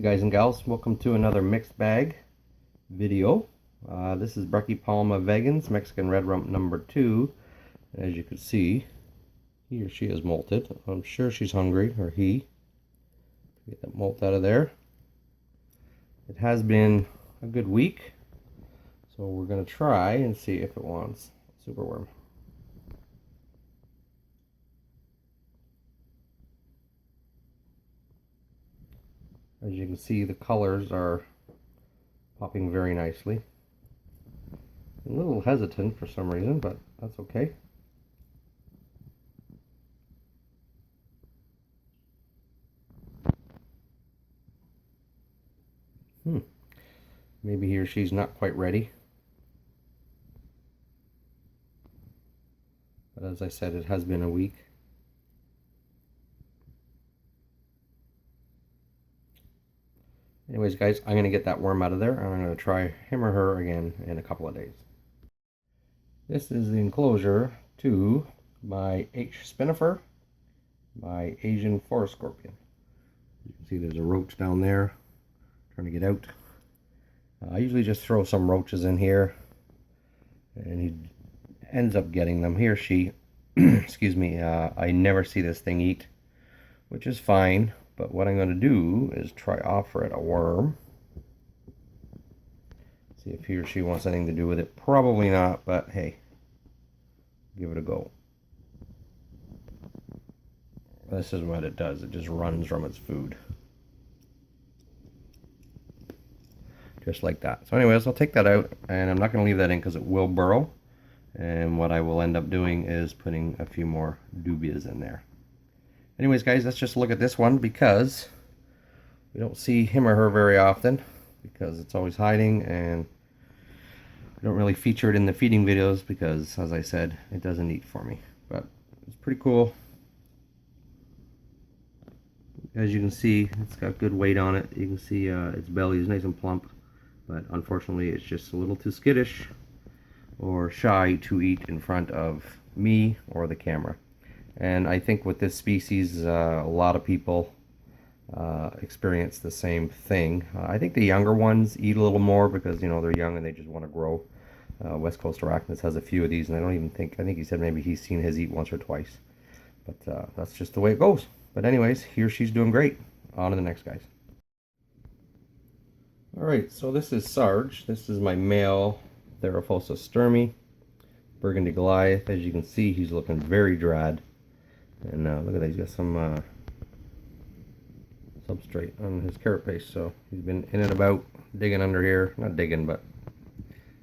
guys and gals, welcome to another mixed bag video. This is Brachypalma vegans, Mexican red rump number 2. As you can see, he or she is molted. I'm sure she's hungry, or he. Get that molt out of there. It has been a good week, so we're going to try and see if it wants superworm. As you can see, the colors are popping very nicely. A little hesitant for some reason, but that's okay. Maybe he or she's not quite ready. But as I said, it has been a week. Anyways, guys, I'm going to get that worm out of there, and I'm going to try him or her again in a couple of days. This is the enclosure to my H. spinifer, my Asian forest scorpion. You can see there's a roach down there trying to get out. I usually just throw some roaches in here, and he ends up getting them. He or she, excuse me, I never see this thing eat, which is fine. But what I'm going to do is try offer it a worm. See if he or she wants anything to do with it. Probably not, but hey, give it a go. This is what it does. It just runs from its food. Just like that. So anyways, I'll take that out, and I'm not going to leave that in because it will burrow. And what I will end up doing is putting a few more dubias in there. Anyways, guys, let's just look at this one because we don't see him or her very often because it's always hiding, and I don't really feature it in the feeding videos because, as I said, it doesn't eat for me. But it's pretty cool. As you can see, it's got good weight on it. You can see its belly is nice and plump, but unfortunately it's just a little too skittish or shy to eat in front of me or the camera. And I think with this species, a lot of people experience the same thing. I think the younger ones eat a little more because, you know, they're young and they just want to grow. West Coast Arachnids has a few of these, and I think he said maybe he's seen his eat once or twice. But that's just the way it goes. But anyways, he or she's doing great. On to the next, guys. Alright, so this is Sarge. This is my male Theraphosa sturmey, burgundy Goliath. As you can see, he's looking very drad. And look at that, he's got some substrate on his carapace, so he's been in and about, digging under here. Not digging, but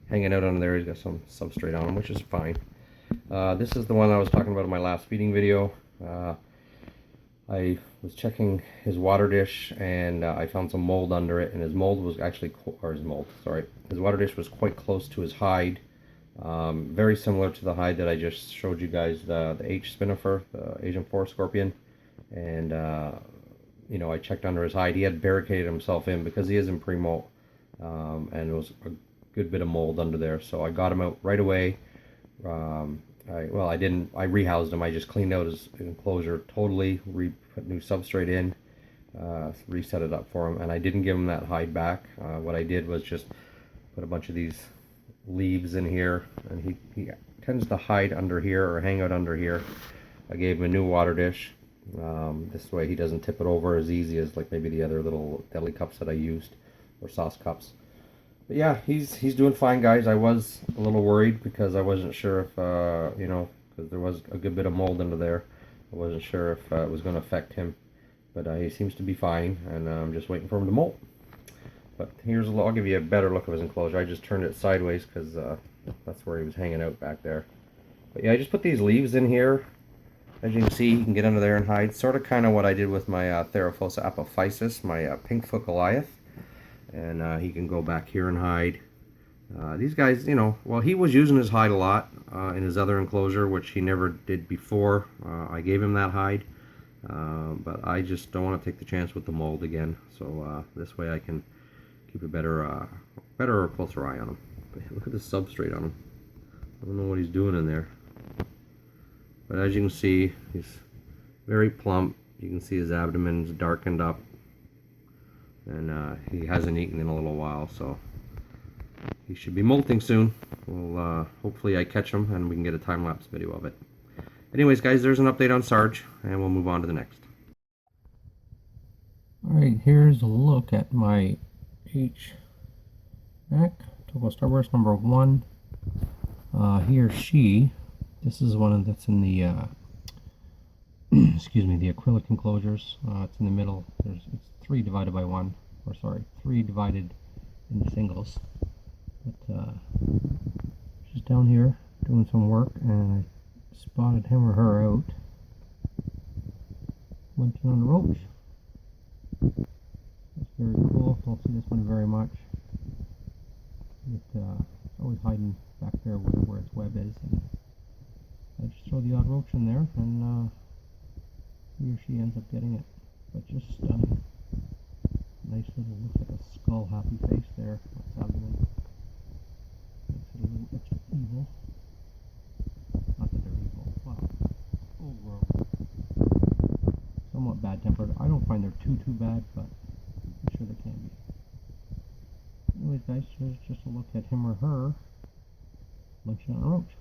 hanging out under there. He's got some substrate on him, which is fine. This is the one I was talking about in my last feeding video. I was checking his water dish, and I found some mold under it, and his mold was actually, his water dish was quite close to his hide. Very similar to the hide that I just showed you guys, the H. spinifer, the Asian forest scorpion. And you know, I checked under his hide. He had barricaded himself in because he is in pre-molt, and there was a good bit of mold under there. So I got him out right away. I rehoused him. I just cleaned out his enclosure totally, put new substrate in, reset it up for him, and I didn't give him that hide back. What I did was just put a bunch of these leaves in here, and he tends to hide under here or hang out under here. I gave him a new water dish. This way he doesn't tip it over as easy as like maybe the other little deli cups that I used, or sauce cups. But yeah, he's doing fine, guys. I was a little worried because I wasn't sure if you know, because there was a good bit of mold under there. I wasn't sure if it was going to affect him, but he seems to be fine, and I'm just waiting for him to molt. But I'll give you a better look of his enclosure. I just turned it sideways because that's where he was hanging out back there. But yeah, I just put these leaves in here. As you can see, he can get under there and hide. Sort of kind of what I did with my Theraphosa apophysis, my pinkfoot Goliath. And he can go back here and hide. These guys, you know, well, he was using his hide a lot in his other enclosure, which he never did before. I gave him that hide. But I just don't want to take the chance with the mold again. So this way I can keep a better or closer eye on him. But look at the substrate on him. I don't know what he's doing in there. But as you can see, he's very plump. You can see his abdomen's darkened up. and he hasn't eaten in a little while, so he should be molting soon. We'll hopefully I catch him and we can get a time-lapse video of it. Anyways, guys, there's an update on Sarge, and we'll move on to the next. Alright, here's a look at my H-back, Togo Starburst number 1. He or she, this is one that's in the, excuse me, the acrylic enclosures. It's in the middle. It's 3 divided by 1, or sorry, 3 divided into singles. But she's down here doing some work, and I spotted him or her out munching on the roach. That's very cool. Don't see this one very much. It's always hiding back there where its web is, and I just throw the odd roach in there, and he or she ends up getting it. But just stunning. Nice little, looks like a skull happy face there. That's abdomen. Makes it a little extra evil. Not that they're evil. Wow. Full grown. Somewhat bad tempered. I don't find they're too bad, but I'm sure they can be. Anyways, guys, here's just a look at him or her munching on a roach.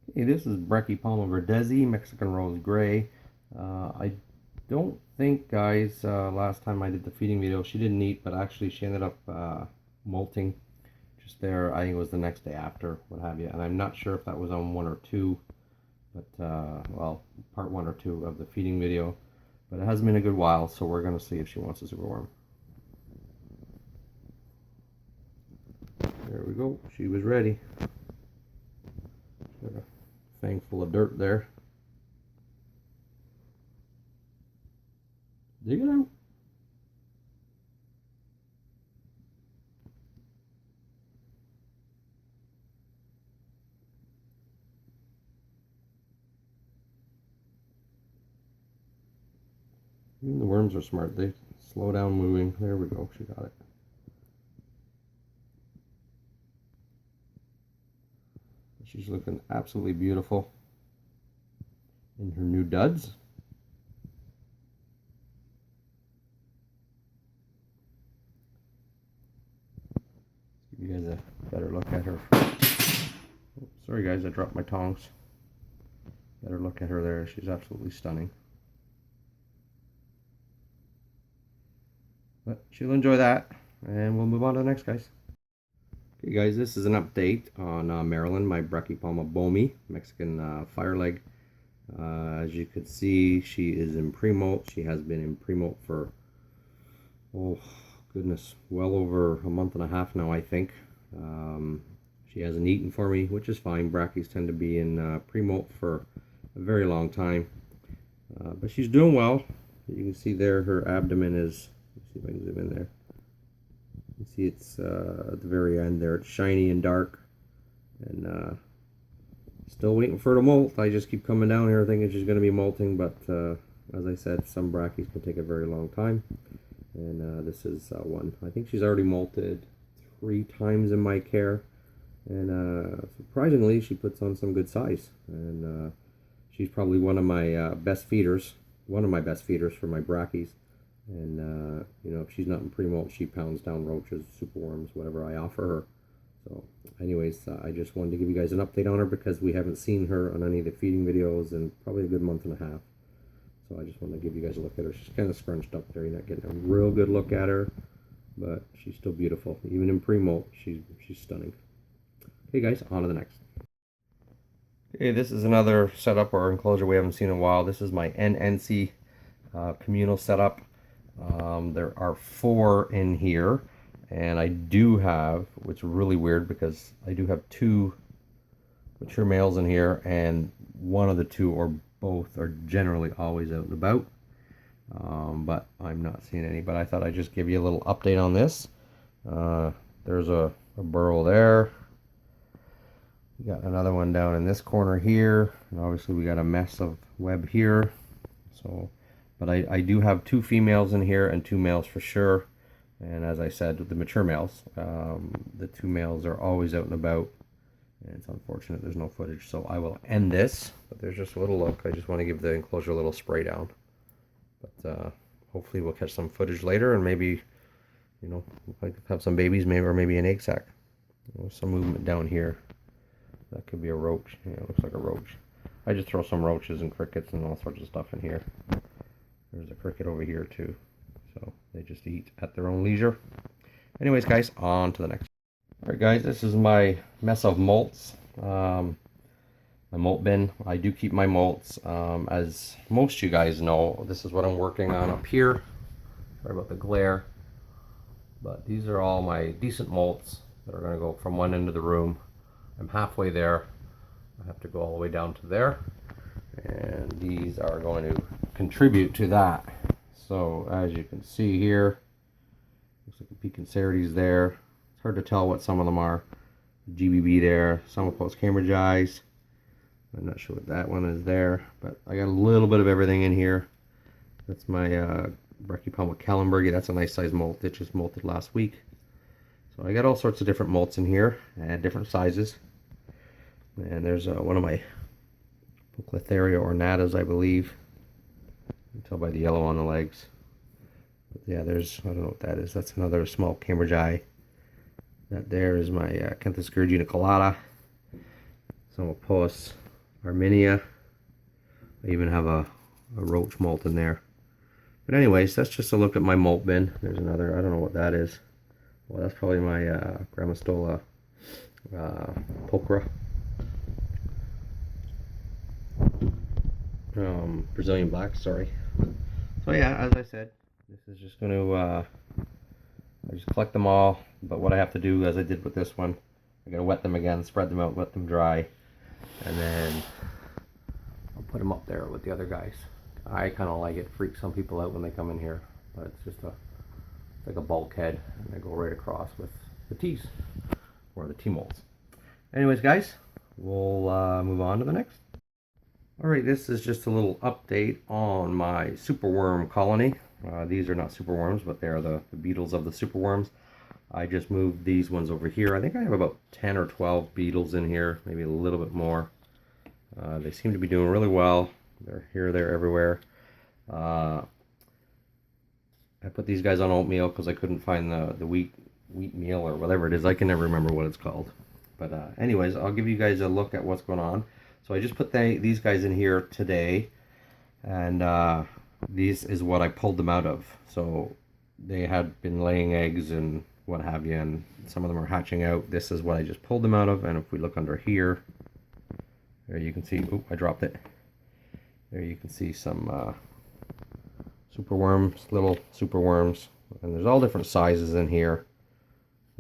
Okay, this is Brachypalma verdezi, Mexican Rose Gray. I don't think, guys, last time I did the feeding video, she didn't eat, but actually she ended up molting just there. I think it was the next day after, what have you. And I'm not sure if that was on 1 or 2, but, well, part 1 or 2 of the feeding video. But it hasn't been a good while, so we're going to see if she wants a superworm. There we go. She was ready. Got a fang full of dirt there. Dig it out. Even the worms are smart. They slow down moving. There we go. She got it. She's looking absolutely beautiful in her new duds. Give you guys a better look at her. Oh, sorry guys, I dropped my tongs. Better look at her there. She's absolutely stunning. But she'll enjoy that, and we'll move on to the next, guys. Okay guys, this is an update on Marilyn, my Brachypalma bomi, Mexican fireleg. As you can see, she is in pre-molt. She has been in pre-molt for, oh goodness, well over a month and a half now, I think. She hasn't eaten for me, which is fine. Brackies tend to be in pre-molt for a very long time. But she's doing well. You can see there her abdomen is, let's see if I can zoom in there. You see it's at the very end there. It's shiny and dark. And still waiting for her to molt. I just keep coming down here thinking she's going to be molting. But as I said, some brackies can take a very long time. And this is one. I think she's already molted 3 times in my care. And surprisingly, she puts on some good size. And she's probably one of my best feeders. One of my best feeders for my brackies. And you know, if she's not in pre-molt, she pounds down roaches, superworms, whatever I offer her. So anyways, I just wanted to give you guys an update on her because we haven't seen her on any of the feeding videos in probably a good month and a half. So I just want to give you guys a look at her. She's kind of scrunched up there. You're not getting a real good look at her, but she's still beautiful. Even in pre-molt, she's stunning. Okay guys, on to the next. Okay, this is another setup or enclosure we haven't seen in a while. This is my NNC communal setup. There are 4 in here, and I do have, which is really weird because I do have 2 mature males in here, and one of the 2 or both are generally always out and about. But I'm not seeing any. But I thought I'd just give you a little update on this. There's a burrow there. We got another one down in this corner here, and obviously we got a mess of web here. So, but I do have 2 females in here and 2 males for sure. And as I said, with the mature males, the 2 males are always out and about. And it's unfortunate there's no footage, so I will end this. But there's just a little look. I just want to give the enclosure a little spray down. But hopefully we'll catch some footage later, and maybe, you know, I could have some babies, maybe, or maybe an egg sac. Some movement down here. That could be a roach. Yeah, it looks like a roach. I just throw some roaches and crickets and all sorts of stuff in here. There's a cricket over here too. So they just eat at their own leisure. Anyways, guys, on to the next. Alright guys, this is my mess of molts. My molt bin. I do keep my molts. As most of you guys know, this is what I'm working on up here. Sorry about the glare. But these are all my decent molts that are going to go from one end of the room. I'm halfway there. I have to go all the way down to there. And these are going to contribute to that. So as you can see here, looks like the peak Picancerides there. It's hard to tell what some of them are. GBB there, some of post Cambridge eyes. I'm not sure what that one is there, but I got a little bit of everything in here. That's my Brachypelma Kellenbergia. That's a nice size molt. It just molted last week. So I got all sorts of different molts in here, and different sizes. And there's one of my Poeclitheria ornatas, I believe. You can tell by the yellow on the legs. But yeah, there's, I don't know what that is. That's another small Cambridge eye. That there is my Canthoscurria geniculata. Some Poas Arminia. I even have a roach molt in there. But anyways, that's just a look at my molt bin. There's another, I don't know what that is. Well, that's probably my Grammostola pulchra. Brazilian black, sorry. So yeah, as I said, this is just going to, I just collect them all. But what I have to do, as I did with this one, I got to wet them again, spread them out, let them dry. And then I'll put them up there with the other guys. I kind of like it. Freaks some people out when they come in here. But it's just it's like a bulkhead. And I go right across with the T's. Or the T-molds. Anyways, guys, we'll move on to the next. Alright, this is just a little update on my superworm colony. These are not superworms, but they are the beetles of the superworms. I just moved these ones over here. I think I have about 10 or 12 beetles in here, maybe a little bit more. They seem to be doing really well. They're here, there, everywhere. I put these guys on oatmeal because I couldn't find the wheat meal or whatever it is. I can never remember what it's called. But anyways, I'll give you guys a look at what's going on. So I just put these guys in here today, and these is what I pulled them out of. So they had been laying eggs and what have you, and some of them are hatching out. This is what I just pulled them out of, and if we look under here, there you can see, oh, I dropped it. There you can see some superworms, little superworms, and there's all different sizes in here.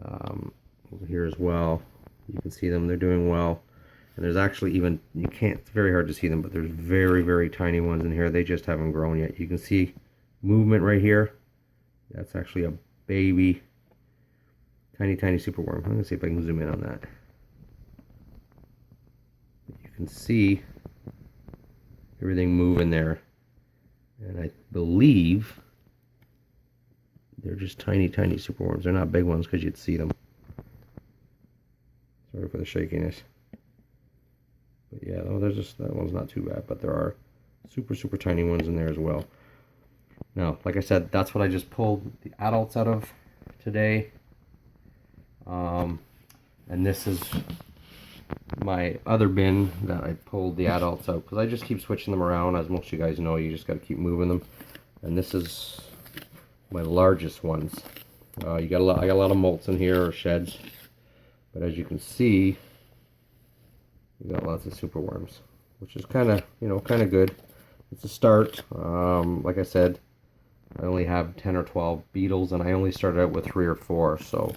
Over here as well, you can see them, they're doing well. And there's actually even, you can't, it's very hard to see them, but there's very, very tiny ones in here. They just haven't grown yet. You can see movement right here. That's actually a baby, tiny superworm. I'm going to see if I can zoom in on that. You can see everything moving there. And I believe they're just tiny superworms. They're not big ones because you'd see them. Sorry for the shakiness. But yeah, oh, there's just, that one's not too bad, but there are super tiny ones in there as well. Now, like I said, that's what I just pulled the adults out of today. And this is my other bin that I pulled the adults out, because I just keep switching them around. As most of you guys know, you just got to keep moving them. And this is my largest ones. I got a lot of molts in here, or sheds. But as you can see, we got lots of superworms, which is kind of, you know, kind of good. It's a start. Like I said, I only have 10 or 12 beetles, and I only started out with 3 or 4, so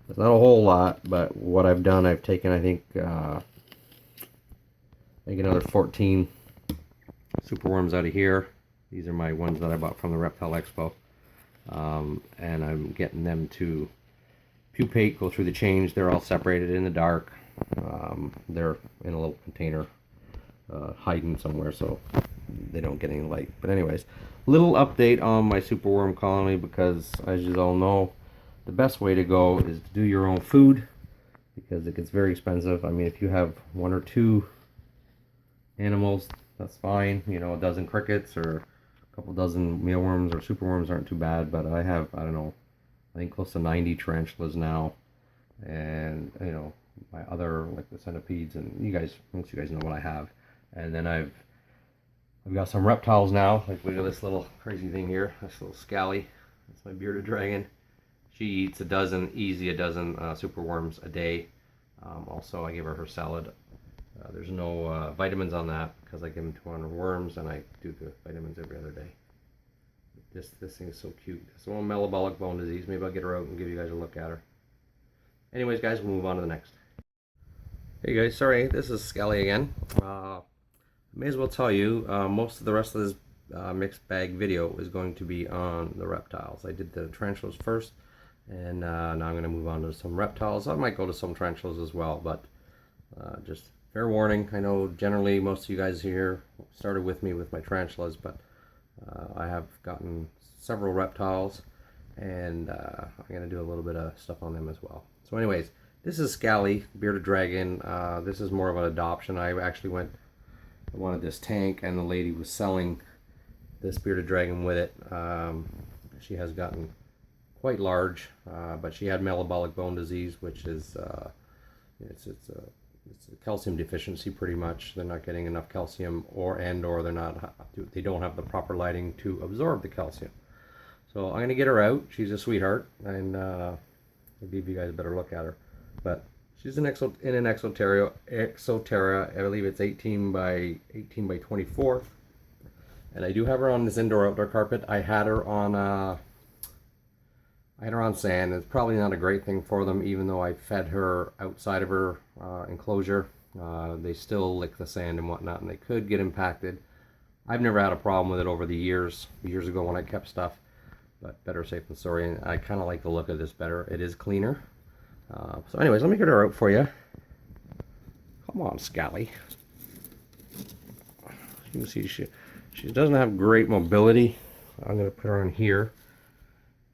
it's not a whole lot. But what I've done, I've taken, I think another 14 superworms out of here. These are my ones that I bought from the Reptile Expo, and I'm getting them to pupate, go through the change. They're all separated in the dark. They're in a little container, hiding somewhere so they don't get any light. But anyways, little update on my superworm colony, because as you all know, the best way to go is to do your own food, because it gets very expensive. I mean, if you have 1 or 2 animals, that's fine, you know, a dozen crickets or A couple dozen mealworms or superworms aren't too bad, but I have, I don't know, I think close to 90 tarantulas now. And, you know, my other, like the centipedes, and most of you guys know what I have. And then I've got some reptiles now. Like, look at this little crazy thing here, this little scally. That's my bearded dragon. She eats a dozen superworms a day. Also, I give her salad. There's no vitamins on that because I give them to her worms, and I do the vitamins every other day. This thing is so cute. It's a little metabolic bone disease. Maybe I'll get her out and give you guys a look at her. Anyways, guys, we'll move on to the next. Hey guys, sorry, this is Scally again. May as well tell you, most of the rest of this mixed bag video is going to be on the reptiles. I did the tarantulas first, and now I'm going to move on to some reptiles. I might go to some tarantulas as well, but just fair warning. I know generally most of you guys here started with me with my tarantulas, but I have gotten several reptiles, and I'm going to do a little bit of stuff on them as well. So anyways, this is Scally, bearded dragon. This is more of an adoption. I actually wanted this tank, and the lady was selling this bearded dragon with it. She has gotten quite large, but she had metabolic bone disease, which is it's a calcium deficiency pretty much. They're not getting enough calcium, or they don't have the proper lighting to absorb the calcium. So I'm gonna get her out. She's a sweetheart, and I'll give you guys a better look at her. But she's in an Exoterra. I believe it's 18 by 24. And I do have her on this indoor-outdoor carpet. I had her on sand. It's probably not a great thing for them, even though I fed her outside of her enclosure. They still lick the sand and whatnot, and they could get impacted. I've never had a problem with it over the years ago when I kept stuff, but better safe than sorry. And I kind of like the look of this better. It is cleaner. So anyways, let me get her out for you. Come on, Scally. You can see she doesn't have great mobility. I'm going to put her on here.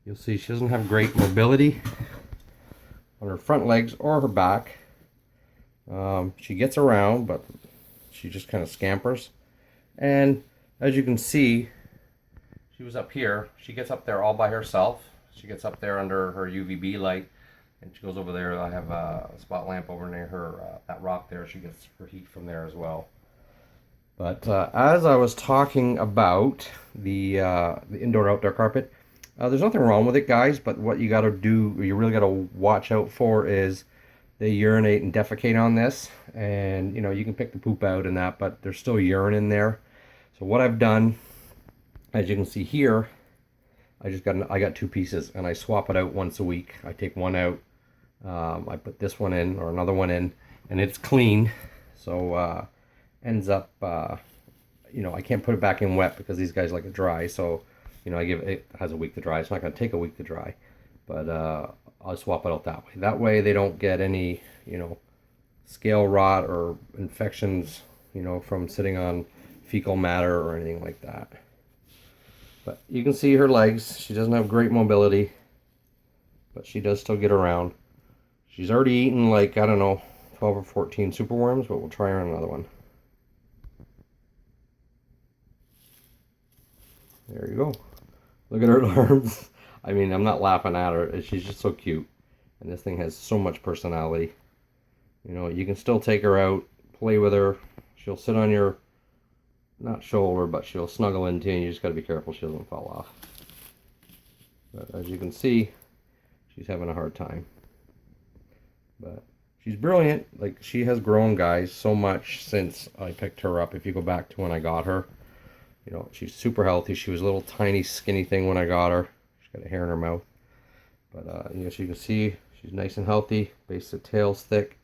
You'll see she doesn't have great mobility on her front legs or her back. She gets around, but she just kind of scampers. And as you can see, she was up here. She gets up there all by herself. She gets up there under her UVB light, and she goes over there. I have a spot lamp over near her, that rock there. She gets her heat from there as well. But as I was talking about the indoor-outdoor carpet, there's nothing wrong with it, guys, but what you got to do, you really got to watch out for is they urinate and defecate on this. And, you know, you can pick the poop out and that, but there's still urine in there. So what I've done, as you can see here, I got two pieces, and I swap it out once a week. I take one out, I put this one in or another one in, and it's clean. So ends up, you know, I can't put it back in wet because these guys like it dry. So, you know, it has a week to dry. It's not going to take a week to dry, but I'll swap it out that way. That way they don't get any, you know, scale rot or infections, you know, from sitting on fecal matter or anything like that. But you can see her legs. She doesn't have great mobility, but she does still get around. She's already eaten, like, I don't know, 12 or 14 superworms, but we'll try her on another one. There you go. Look at her arms. I mean, I'm not laughing at her. She's just so cute. And this thing has so much personality. You know, you can still take her out, play with her. She'll sit on your, not shoulder, but she'll snuggle into you, and you just got to be careful she doesn't fall off. But as you can see, she's having a hard time. But she's brilliant. Like, she has grown, guys, so much since I picked her up. If you go back to when I got her, you know, she's super healthy. She was a little tiny skinny thing when I got her. She's got a hair in her mouth. But, you know, as you can see, she's nice and healthy. Base of the tail's thick.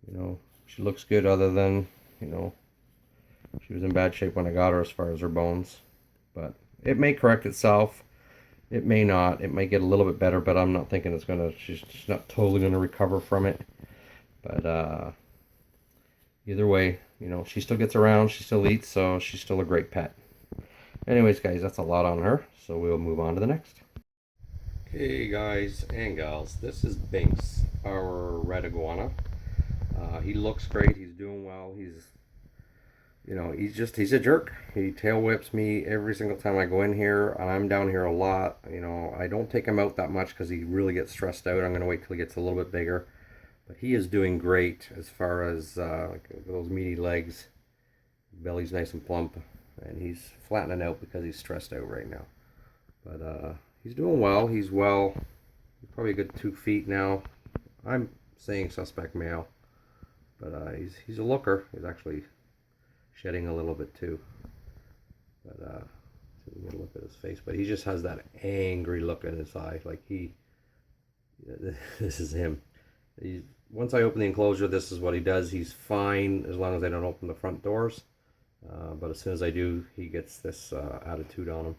You know, she looks good other than, you know, she was in bad shape when I got her as far as her bones. But it may correct itself. It may not. It may get a little bit better, but I'm not thinking it's going to, she's not totally going to recover from it. But either way, you know, she still gets around. She still eats, so she's still a great pet. Anyways, guys, that's a lot on her. So we'll move on to the next. Okay, guys and gals, this is Binks, our red iguana. He looks great. He's doing well. He's you know, he's a jerk. He tail whips me every single time I go in here, and I'm down here a lot. You know, I don't take him out that much because he really gets stressed out. I'm gonna wait till he gets a little bit bigger. But he is doing great as far as like those meaty legs. Belly's nice and plump, and he's flattening out because he's stressed out right now. But he's doing well. He's probably a good 2 feet now. I'm saying suspect male, but he's a looker. He's actually shedding a little bit too. But so we get a look at his face. But he just has that angry look in his eye, like this is him. Once I open the enclosure, this is what he does. He's fine as long as I don't open the front doors. But as soon as I do, he gets this attitude on him.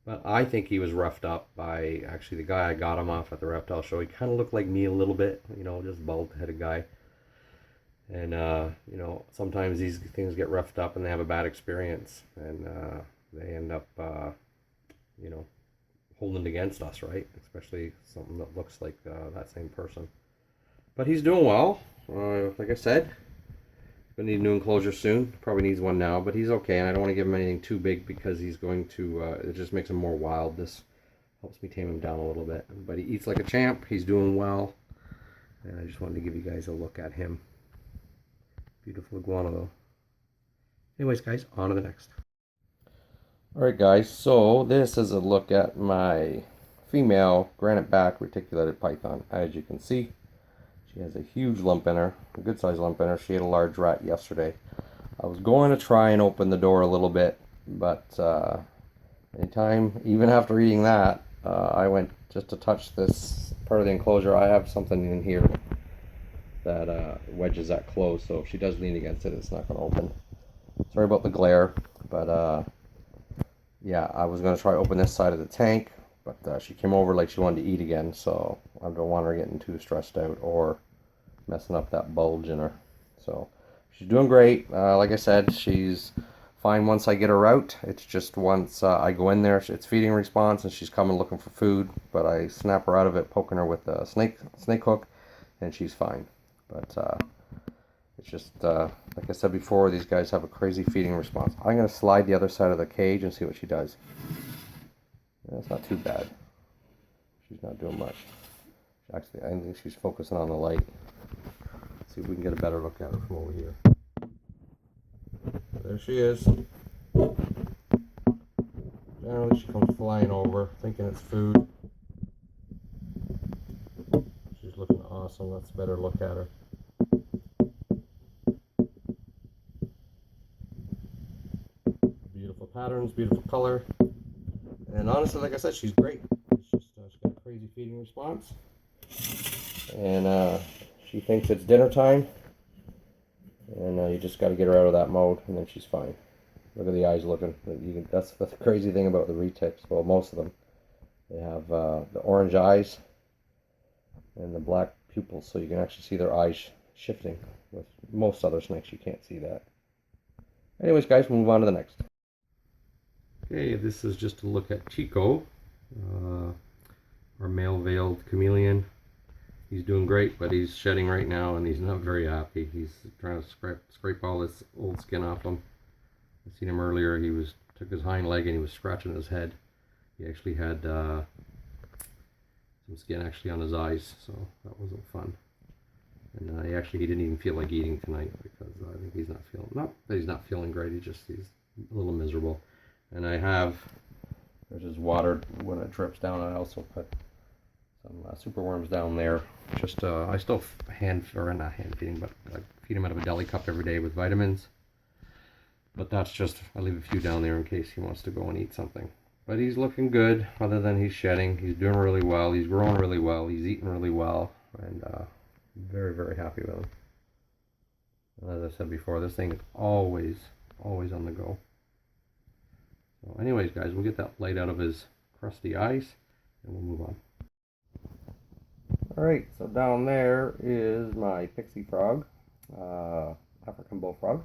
But I think he was roughed up by actually the guy I got him off at the reptile show. He kind of looked like me a little bit, you know, just bald-headed guy. And, you know, sometimes these things get roughed up and they have a bad experience. And they end up, you know, holding it against us, right? Especially something that looks like that same person. But he's doing well. Like I said, gonna need a new enclosure soon. Probably needs one now, but he's okay. And I don't want to give him anything too big because he's going to, it just makes him more wild. This helps me tame him down a little bit. But he eats like a champ. He's doing well. And I just wanted to give you guys a look at him. Beautiful iguana though. Anyways, guys, on to the next. Alright guys, so this is a look at my female granite back reticulated python. As you can see, she has a huge lump in her, a good sized lump in her. She ate a large rat yesterday. I was going to try and open the door a little bit, but anytime, even after eating that, I went just to touch this part of the enclosure. I have something in here that wedges that closed, so if she does lean against it, it's not going to open. Sorry about the glare, but yeah, I was going to try to open this side of the tank, but she came over like she wanted to eat again, so I don't want her getting too stressed out or messing up that bulge in her. So she's doing great. Like I said, she's fine once I get her out. It's just once I go in there, it's feeding response and she's coming looking for food, but I snap her out of it, poking her with a snake hook, and she's fine. But it's just, like I said before, these guys have a crazy feeding response. I'm going to slide the other side of the cage and see what she does. That's not too bad. She's not doing much. Actually, I think she's focusing on the light. Let's see if we can get a better look at her from over here. There she is. Generally, she comes flying over, thinking it's food. She's looking awesome. Let's better look at her. Beautiful patterns, beautiful color. And honestly, like I said, she's great. She's got a crazy feeding response. And she thinks it's dinner time. And you just got to get her out of that mode, and then she's fine. Look at the eyes looking. That's the crazy thing about the retics. Well, most of them. They have the orange eyes and the black pupils, so you can actually see their eyes shifting. With most other snakes, you can't see that. Anyways, guys, we'll move on to the next. Okay, this is just a look at Chico, our male veiled chameleon. He's doing great, but he's shedding right now, and he's not very happy. He's trying to scrape all this old skin off him. I seen him earlier. He took his hind leg and he was scratching his head. He actually had some skin actually on his eyes, so that wasn't fun. And he didn't even feel like eating tonight because I think he's not that he's not feeling great. He's a little miserable. And there's his water when it drips down. I also put some superworms down there. Just I still not hand feeding, but I feed him out of a deli cup every day with vitamins. But that's just, I leave a few down there in case he wants to go and eat something. But he's looking good, other than he's shedding. He's doing really well. He's growing really well. He's eating really well, and very, very happy with him. And as I said before, this thing is always on the go. So anyways, guys, we'll get that light out of his crusty eyes, and we'll move on. Alright, so down there is my pixie frog, African bullfrog.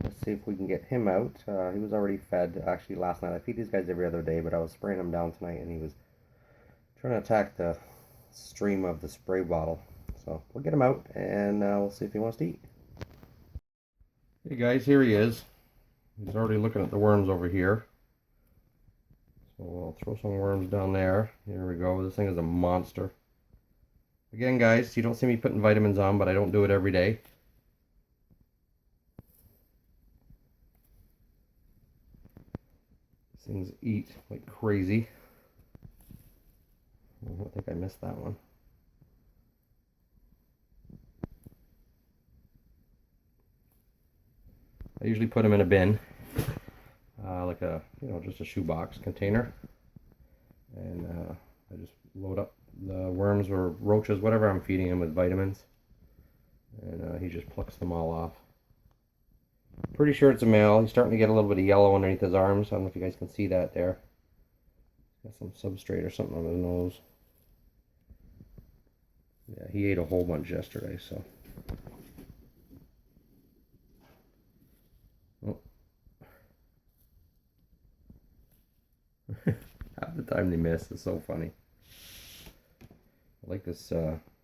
Let's see if we can get him out. He was already fed, actually, last night. I feed these guys every other day, but I was spraying him down tonight, and he was trying to attack the stream of the spray bottle. So we'll get him out, and we'll see if he wants to eat. Hey guys, here he is. He's already looking at the worms over here. So I'll throw some worms down there. Here we go. This thing is a monster. Again, guys, you don't see me putting vitamins on, but I don't do it every day. These things eat like crazy. I think I missed that one. I usually put them in a bin, like a, just a shoebox container, and I just load up the worms or roaches, whatever I'm feeding him, with vitamins, and he just plucks them all off. Pretty sure it's a male. He's starting to get a little bit of yellow underneath his arms. I don't know if you guys can see that there. Got some substrate or something on his nose. Yeah, he ate a whole bunch yesterday, so. Oh. Half the time they miss. It's so funny. I like this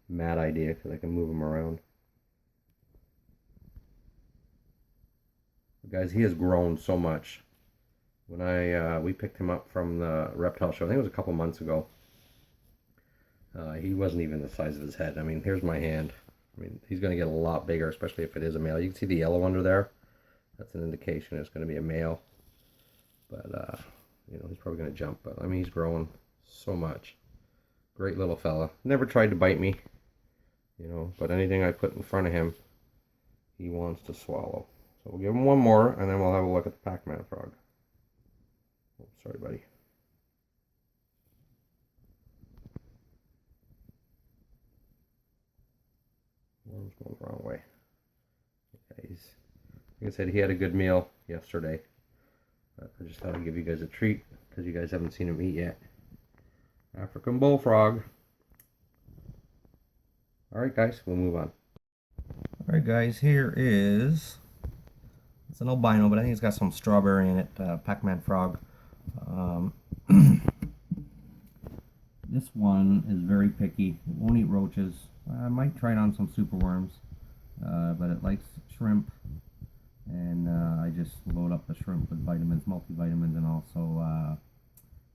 mat idea because I can move them around. Guys, he has grown so much. When we picked him up from the reptile show, I think it was a couple months ago, he wasn't even the size of his head. I mean, here's my hand. I mean, he's going to get a lot bigger, especially if it is a male. You can see the yellow under there. That's an indication it's going to be a male. But, he's probably going to jump. But, I mean, he's growing so much. Great little fella. Never tried to bite me, but anything I put in front of him, he wants to swallow. So we'll give him one more, and then we'll have a look at the Pac-Man frog. Oh, sorry, buddy. Worm's going the wrong way. Yeah, like I said, he had a good meal yesterday. I just thought I'd give you guys a treat because you guys haven't seen him eat yet. African bullfrog. Alright guys, we'll move on. Alright guys, here is, it's an albino, but I think it's got some strawberry in it, Pac-Man frog. This one is very picky. It won't eat roaches. I might try it on some superworms, but it likes shrimp, and I just load up the shrimp with vitamins, multivitamins, and also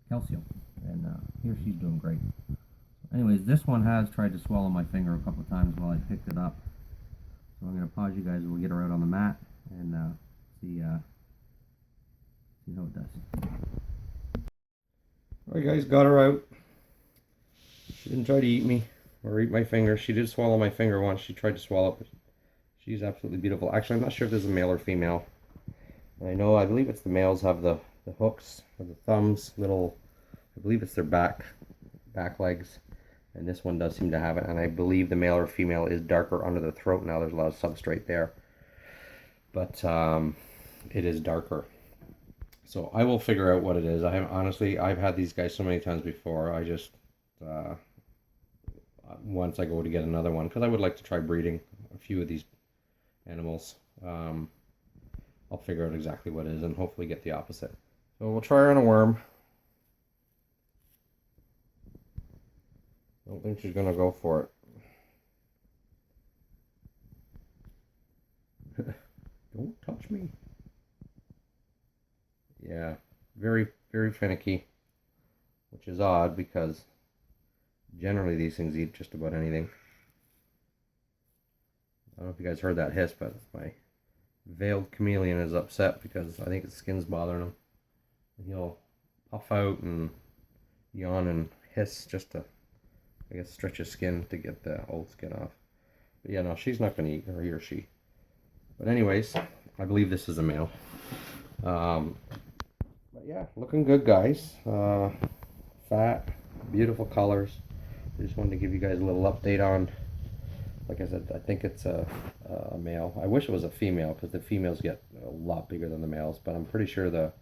calcium. And here she's doing great. Anyways, this one has tried to swallow my finger a couple of times while I picked it up. So I'm going to pause you guys. We'll get her out on the mat and see how it does. Alright guys, got her out. She didn't try to eat me or eat my finger. She did swallow my finger once. She tried to swallow it, but she's absolutely beautiful. Actually, I'm not sure if this is a male or female. I believe it's the males have the hooks or the thumbs, little, I believe it's their back legs. And this one does seem to have it. And I believe the male or female is darker under the throat. Now there's a lot of substrate there. But it is darker. So I will figure out what it is. I've had these guys so many times before. I just, once I go to get another one, because I would like to try breeding a few of these animals, I'll figure out exactly what it is and hopefully get the opposite. So we'll try her on a worm. I don't think she's going to go for it. Don't touch me. Yeah, very, very finicky, which is odd because generally these things eat just about anything. I don't know if you guys heard that hiss, but my veiled chameleon is upset because I think his skin's bothering him. He'll puff out and yawn and hiss just to, I guess, stretch his skin to get the old skin off. But yeah, no, she's not going to eat, or he or she. But anyways, I believe this is a male. But yeah, looking good, guys. Fat, beautiful colors. I just wanted to give you guys a little update on, like I said, I think it's a male. I wish it was a female because the females get a lot bigger than the males, but I'm pretty sure the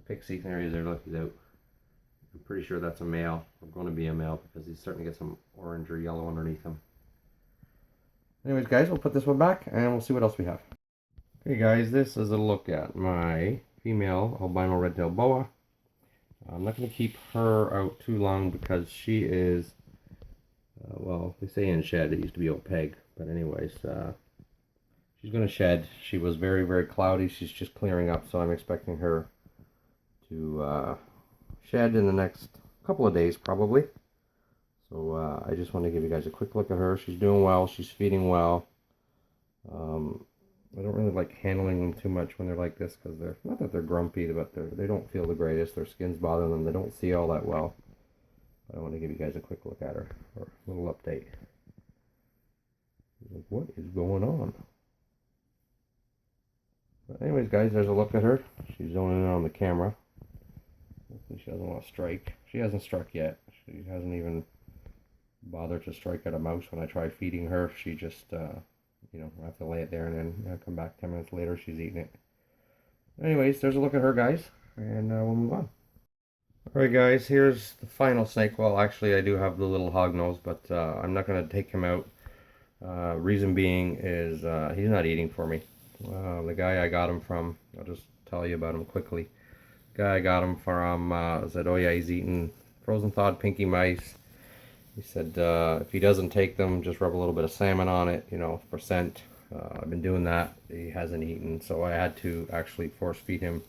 pixie, there he is, there, look, he's out. I'm pretty sure that's a male, or going to be a male, because he's starting to get some orange or yellow underneath him. Anyways, guys, we'll put this one back and we'll see what else we have. Okay, guys, this is a look at my female albino red-tailed boa. I'm not going to keep her out too long because she is, well, they say in shed, it used to be old peg, but anyways, she's going to shed. She was very, very cloudy. She's just clearing up, so I'm expecting her to shed in the next couple of days probably. So I just want to give you guys a quick look at her. She's doing well. She's feeding well. I don't really like handling them too much when they're like this, because they're not that they're grumpy, but they don't feel the greatest. Their skin's bothering them. They don't see all that well. But I want to give you guys a quick look at her, or a little update. Like, what is going on? But anyways, guys, there's a look at her. She's zoning in on the camera. Hopefully she doesn't want to strike. She hasn't struck yet. She hasn't even bothered to strike at a mouse when I try feeding her. She just, you know, I have to lay it there and then come back 10 minutes later, she's eating it. Anyways, there's a look at her, guys, and we'll move on. Alright, guys, here's the final snake. Well, actually, I do have the little hognose, but I'm not going to take him out. Reason being is he's not eating for me. The guy I got him from, I'll just tell you about him quickly. The guy I got him from said, oh yeah, he's eating frozen thawed pinky mice. He said if he doesn't take them, just rub a little bit of salmon on it, you know, for scent. I've been doing that. He hasn't eaten, so I had to actually force feed him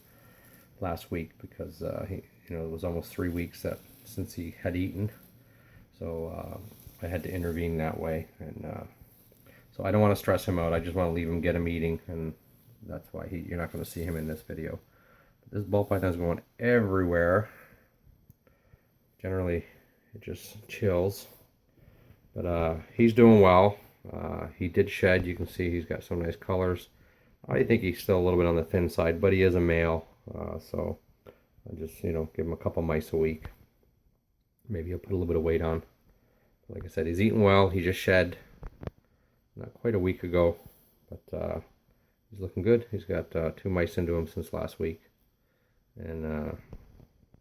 last week, because he, you know, it was almost 3 weeks since he had eaten. So I had to intervene that way, and so I don't want to stress him out. I just want to leave him, get him eating, and that's why you're not going to see him in this video. But this ball python is going everywhere. Generally, it just chills. But he's doing well. He did shed. You can see he's got some nice colors. I think he's still a little bit on the thin side, but he is a male. So I just, you know, give him a couple mice a week. Maybe he'll put a little bit of weight on. Like I said, he's eating well. He just shed not quite a week ago, but he's looking good. He's got 2 mice into him since last week, and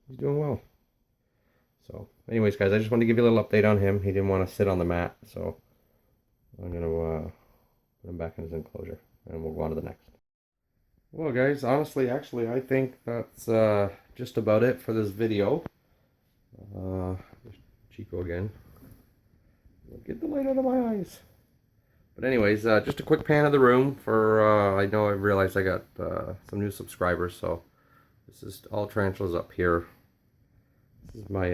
he's doing well. So anyways, guys, I just wanted to give you a little update on him. He didn't want to sit on the mat, so I'm going to put him back in his enclosure, and we'll go on to the next. Well, guys, honestly, actually, I think that's just about it for this video. Chico again. Get the light out of my eyes. But anyways, just a quick pan of the room for, I know I realized I got some new subscribers, so this is all tarantulas up here. This is my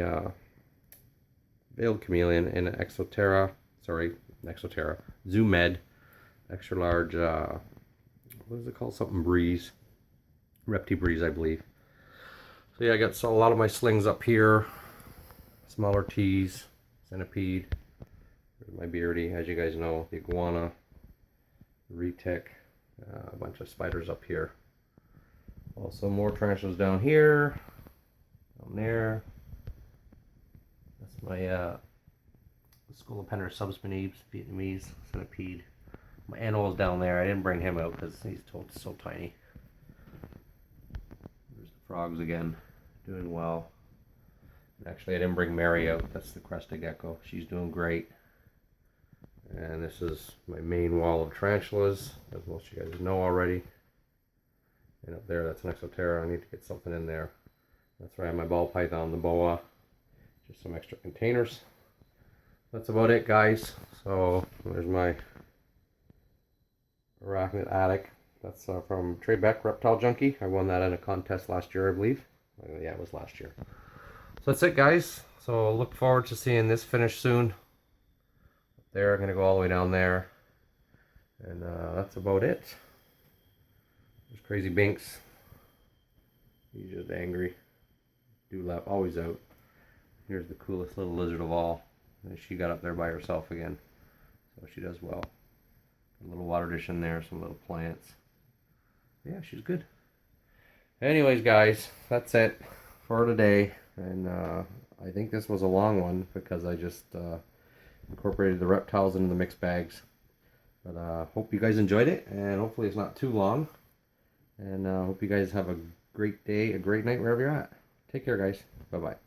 veiled chameleon in Exoterra, Zoom Med, extra large, what is it called? Something breeze. Repti-breeze, I believe. So yeah, I got a lot of my slings up here. Smaller teas, centipede. There's my beardy, as you guys know, the iguana, retic, a bunch of spiders up here. Also more tarantulas down here, down there. That's my Scolopendra subspinae, Vietnamese centipede. My animal's down there. I didn't bring him out because he's so tiny. There's the frogs again, doing well. Actually, I didn't bring Mary out. That's the crested gecko. She's doing great. And this is my main wall of tarantulas, as most of you guys know already. And up there, that's an Exoterra. I need to get something in there. That's where I have my ball python, the boa. Just some extra containers. That's about it, guys. So there's my arachnid attic. That's from Trey Beck, Reptile Junkie. I won that in a contest last year, I believe. Yeah, it was last year. So that's it, guys. So look forward to seeing this finished soon. There, I'm going to go all the way down there. And that's about it. There's Crazy Binks. He's just angry. Dewlap, always out. Here's the coolest little lizard of all. And she got up there by herself again. So she does well. A little water dish in there, some little plants. Yeah, she's good. Anyways, guys, that's it for today. And I think this was a long one because I just incorporated the reptiles into the mixed bags. But hope you guys enjoyed it, and hopefully it's not too long. And hope you guys have a great day, a great night wherever you're at. Take care, guys. Bye-bye.